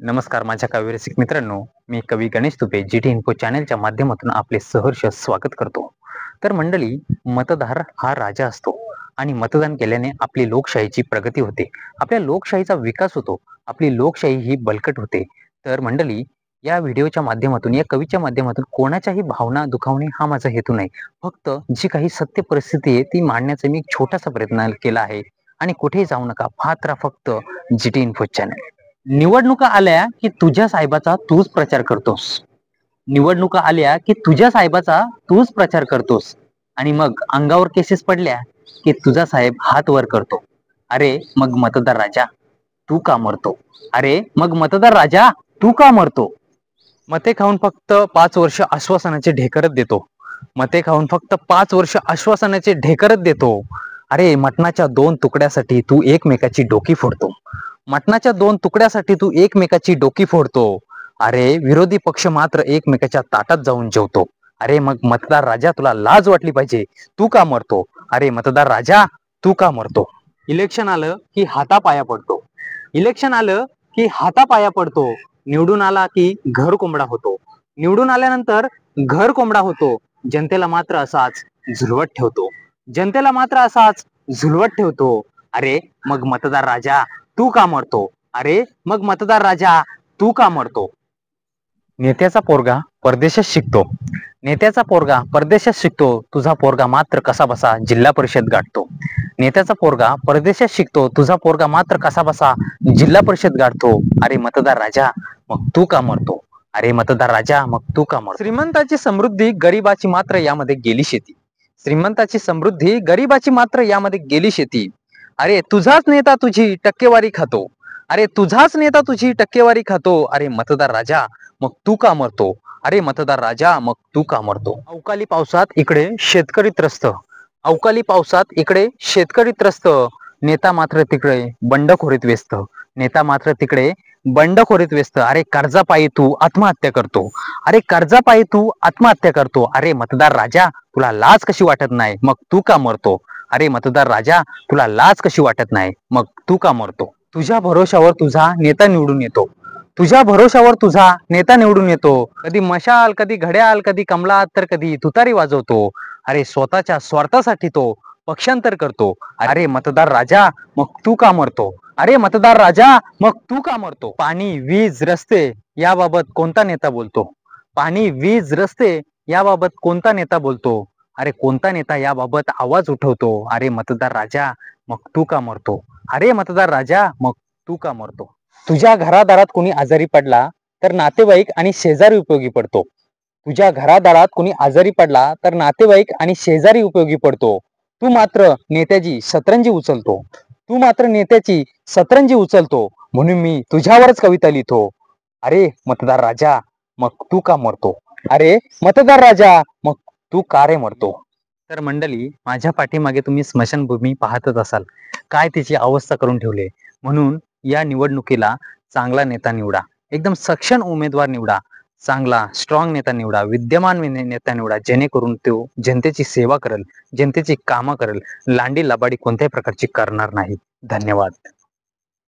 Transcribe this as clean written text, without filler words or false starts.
नमस्कार माझ्या काव्यरसिक मित्रांनो, मी कवी गणेश तुपे जीटी इन्फो चॅनलच्या माध्यमातून आपले सहर्ष स्वागत करतो. तर मंडळी, मतदार हा राजा असतो आणि मतदान केल्याने आपली लोकशाहीची प्रगती होते, आपल्या लोकशाहीचा विकास होतो, आपली लोकशाही ही बळकट होते. तर मंडळी, या व्हिडिओच्या माध्यमातून, या कवीच्या माध्यमातून कोणाच्याही भावना दुखावणे हा माझा हेतू नाही. फक्त जी काही सत्य परिस्थिती आहे ती मांडण्याचा मी एक छोटासा प्रयत्न केला आहे. आणि कुठेही जाऊ नका, पाहत राहा फक्त जीटी इन्फो चॅनल. निवडणुका आल्या की तुझ्या साहेबाचा तूच प्रचार करतोस. निवडणुका आल्या की तुझ्या साहेबाचा तूच प्रचार करतोस. आणि मग अंगावर केसेस पडल्या की तुझा साहेब हात वर करतो. अरे मग मतदार राजा तू का मरतो? अरे मग मतदार राजा तू का मरतो? मते खाऊन फक्त 5 वर्ष आश्वासनाचे ढेकरत देतो. मते खाऊन फक्त 5 वर्ष आश्वासनाचे ढेकरत देतो. अरे मटणाच्या 2 तुकड्यासाठी तू एकमेकाची डोकी फोडतो. मटणाच्या 2 तुकड्यासाठी तू एकमेकाची डोकी फोडतो. अरे विरोधी पक्ष मात्र एकमेकाच्या ताटात जाऊन जेवतो. अरे मग मतदार राजा तुला लाज वाटली पाहिजे, तू का मरतो? अरे मतदार राजा तू का मरतो? इलेक्शन आलं की हातापाया पडतो. इलेक्शन आलं की हातापाया पडतो. निवडून आला की घर कोंबडा होतो. निवडून आल्यानंतर घर कोंबडा होतो. जनतेला मात्र असाच झुलवत ठेवतो. जनतेला मात्र असाच झुलवत ठेवतो. अरे मग मतदार राजा तू का मरतो? अरे मग मतदार राजा तू का मरतो? नेत्याचा पोरगा परदेशात शिकतो. नेत्याचा पोरगा परदेशात शिकतो. तुझा पोरगा मात्र कसा बसा जिल्हा परिषद गाठतो. नेत्याचा पोरगा परदेशात शिकतो. तुझा पोरगा मात्र कसा बसा जिल्हा परिषद गाठतो. अरे मतदार राजा मग तू का मरतो? अरे मतदार राजा मग तू का मरतो? श्रीमंताची समृद्धी गरिबाची मात्र यामध्ये गेली शेती. श्रीमंताची समृद्धी गरिबाची मात्र यामध्ये गेली शेती. अरे तुझाच नेता तुझी टक्केवारी खातो. अरे तुझाच नेता तुझी टक्केवारी खातो. अरे मतदार राजा मग तू का मरतो? अरे मतदार राजा मग तू का मरतो? अवकाळी पावसात इकडे शेतकरी त्रस्त. अवकाळी पावसात इकडे शेतकरी त्रस्त. नेता मात्र तिकडे बंडखोरीत व्यस्त. नेता मात्र तिकडे बंडखोरीत व्यस्त. अरे कर्जापायी तू आत्महत्या करतो. अरे कर्जापायी तू आत्महत्या करतो. अरे मतदार राजा तुला लाज कशी वाटत नाही, मग तू का मरतो? अरे मतदार राजा तुला लाज कशी वाटत नाही, मग तू का मरतो? तुझ्या भरोशावर तुझा नेता निवडून येतो. तुझ्या भरोशावर तुझा नेता निवडून येतो. कधी मशाल, कधी घड्याळ, कधी कमलात, तर कधी तुतारी वाजवतो. अरे स्वतःच्या स्वार्थासाठी तो पक्षांतर करतो. अरे मतदार राजा मग तू का मरतो? अरे मतदार राजा मग तू का मरतो? पाणी, वीज, रस्ते याबाबत कोणता नेता बोलतो? पाणी, वीज, रस्ते याबाबत कोणता नेता बोलतो? अरे कोणता नेता याबाबत आवाज उठवतो? अरे मतदार राजा मग तू का मरतो? अरे मतदार राजा मग तू का मरतो? तुझ्या घरादारात कोणी आजारी पडला तर नातेवाईक आणि शेजारी उपयोगी पडतो. तुझ्या घरादारात कोणी आजारी पडला तर नातेवाईक आणि शेजारी उपयोगी पडतो. तू मात्र नेत्याची सतरंजी उचलतो. तू मात्र नेत्याची सतरंजी उचलतो. म्हणून मी तुझ्यावरच कविता लिहितो. अरे मतदार राजा मग तू का मरतो? अरे मतदार राजा मग तू का रे मरतो? तर मंडळी, माझ्या पाठीमागे तुम्ही स्मशानभूमी पाहतच असाल, काय तिची अवस्था करून ठेवली. म्हणून या निवडणुकीला चांगला नेता निवडा, एकदम सक्षम उमेदवार निवडा, चांगला स्ट्रॉंग नेता निवडा, विद्यमान नेता निवडा, जेणेकरून तो जनतेची सेवा करेल, जनतेची कामं करेल, लांडी लबाडी कोणत्याही प्रकारची करणार नाही. धन्यवाद.